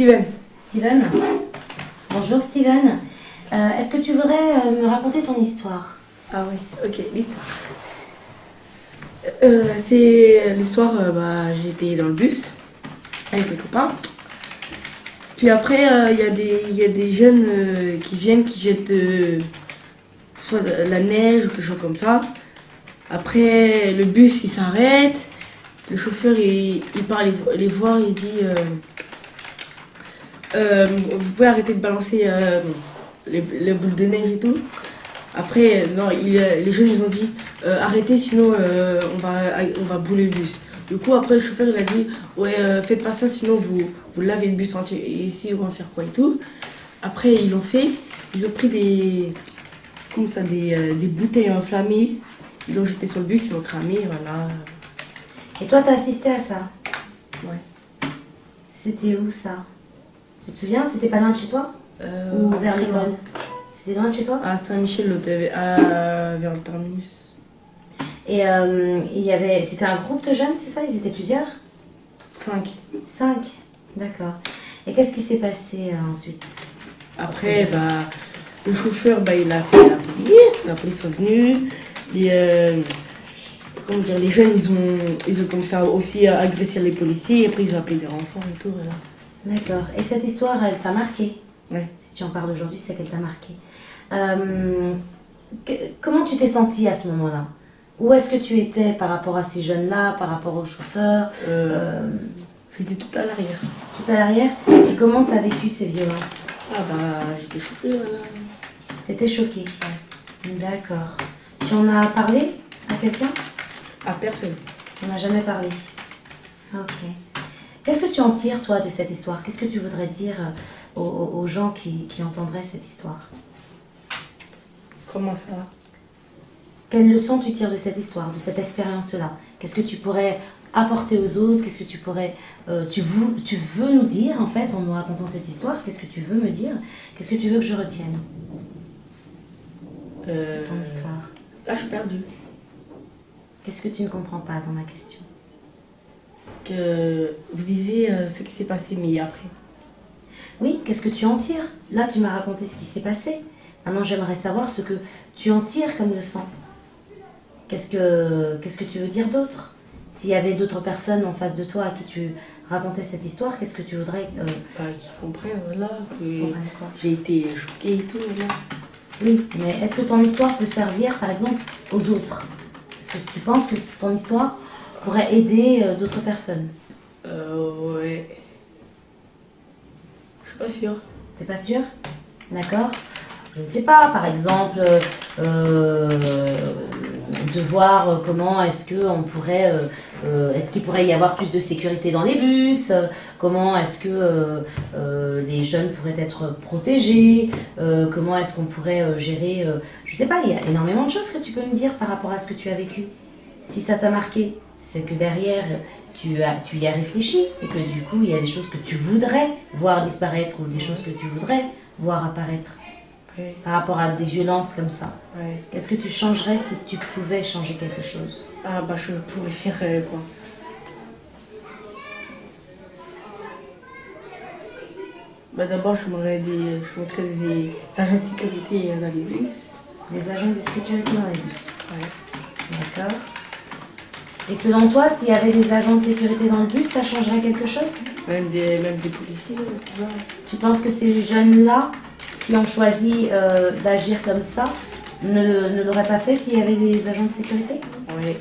Steven. Steven. Bonjour Steven. Est-ce que tu voudrais me raconter ton histoire? Ah oui, ok, l'histoire. C'est l'histoire, j'étais dans le bus avec mes copains. Puis après, il y a des jeunes qui viennent, qui jettent soit de la neige ou quelque chose comme ça. Après, le bus il s'arrête. Le chauffeur il part les voir, il dit vous pouvez arrêter de balancer les boules de neige et tout. Après, non, les jeunes ils ont dit arrêtez, sinon on va brûler le bus. Du coup, après, le chauffeur il a dit ouais, faites pas ça, sinon vous lavez le bus entier. Et ici, ils vont faire quoi et tout. Après, ils l'ont fait. Ils ont pris des bouteilles enflammées. Ils l'ont jeté sur le bus, ils l'ont cramé, voilà. Et toi, t'as assisté à ça? Ouais. C'était où ça? Tu te souviens? C'était pas loin de chez toi? Ou vers l'école? C'était loin de chez toi? À Saint-Michel, vers le terminus. Et c'était un groupe de jeunes, c'est ça? Ils étaient plusieurs? 5. 5, d'accord. Et qu'est-ce qui s'est passé ensuite? Après, le chauffeur, il a appelé la police est venue. Les jeunes, ils ont comme ça aussi agressé les policiers. Après, ils ont appelé des renforts et tout, voilà. D'accord. Et cette histoire, elle t'a marqué? Ouais. Si tu en parles aujourd'hui, c'est qu'elle t'a marqué. Comment tu t'es sentie à ce moment-là? Où est-ce que tu étais par rapport à ces jeunes-là, par rapport au chauffeur? J'étais tout à l'arrière. Tout à l'arrière? Et comment tu as vécu ces violences? J'étais choquée, voilà. Tu étais choquée? D'accord. Tu en as parlé à quelqu'un? À personne. Tu n'en as jamais parlé? Ok. Qu'est-ce que tu en tires, toi, de cette histoire? Qu'est-ce que tu voudrais dire aux gens qui entendraient cette histoire? Comment ça? Quelle leçon tu tires de cette histoire, de cette expérience-là? Qu'est-ce que tu pourrais apporter aux autres? Qu'est-ce que tu pourrais... tu veux nous dire, en fait, en nous racontant cette histoire? Qu'est-ce que tu veux me dire? Qu'est-ce que tu veux que je retienne de ton histoire? Là, je suis perdue. Qu'est-ce que tu ne comprends pas dans ma question? Que vous disiez ce qui s'est passé, mais après. Oui, qu'est-ce que tu en tires? Là, tu m'as raconté ce qui s'est passé. Maintenant, j'aimerais savoir ce que tu en tires comme leçon. Qu'est-ce que tu veux dire d'autre? S'il y avait d'autres personnes en face de toi à qui tu racontais cette histoire, qu'est-ce que tu voudrais qu'ils comprennent, voilà, que quoi? J'ai été choquée et tout, voilà. Oui, mais est-ce que ton histoire peut servir, par exemple, aux autres? Est-ce que tu penses que ton histoire pourrait aider d'autres personnes? Ouais. Je suis pas sûre. T'es pas sûre? D'accord. Je ne sais pas, par exemple, de voir comment est-ce qu'il pourrait y avoir plus de sécurité dans les bus, comment est-ce que les jeunes pourraient être protégés, comment est-ce qu'on pourrait gérer... je ne sais pas, il y a énormément de choses que tu peux me dire par rapport à ce que tu as vécu. Si ça t'a marqué, c'est que derrière, tu y as réfléchi et que du coup, il y a des choses que tu voudrais voir disparaître ou des choses que tu voudrais voir apparaître. Oui. Par rapport à des violences comme ça. Oui. Qu'est-ce que tu changerais si tu pouvais changer quelque chose? Je pourrais faire quoi? D'abord, je mettrais des agents de sécurité dans les bus. Des agents de sécurité dans les bus? Oui. D'accord. Et selon toi, s'il y avait des agents de sécurité dans le bus, ça changerait quelque chose? Même des policiers, tout ça. Tu penses que ces jeunes-là qui ont choisi d'agir comme ça ne l'auraient pas fait s'il y avait des agents de sécurité? Oui.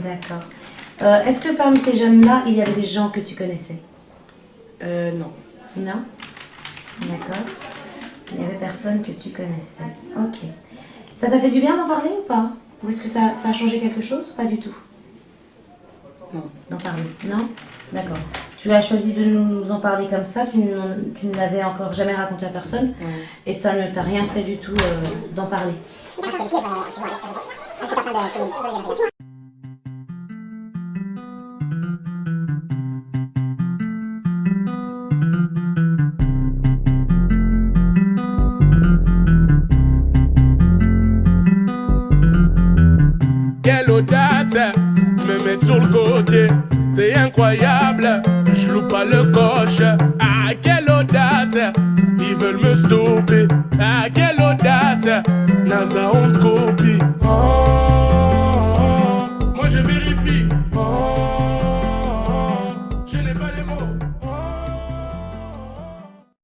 D'accord. Est-ce que parmi ces jeunes-là, il y avait des gens que tu connaissais? Non. Non? D'accord. Il n'y avait personne que tu connaissais. Ok. Ça t'a fait du bien d'en parler ou pas? Ou est-ce que ça a changé quelque chose? Pas du tout. Non. D'en parler? Non? D'accord. Tu as choisi de nous en parler comme ça, tu ne l'avais encore jamais raconté à personne, et ça ne t'a rien fait du tout d'en parler. Quelle audace, me mettre sur le côté. c'est incroyable, je loupe pas le coche. Ah, quelle audace, ils veulent me stopper. Ah, quelle audace, NASA on te copie. Oh,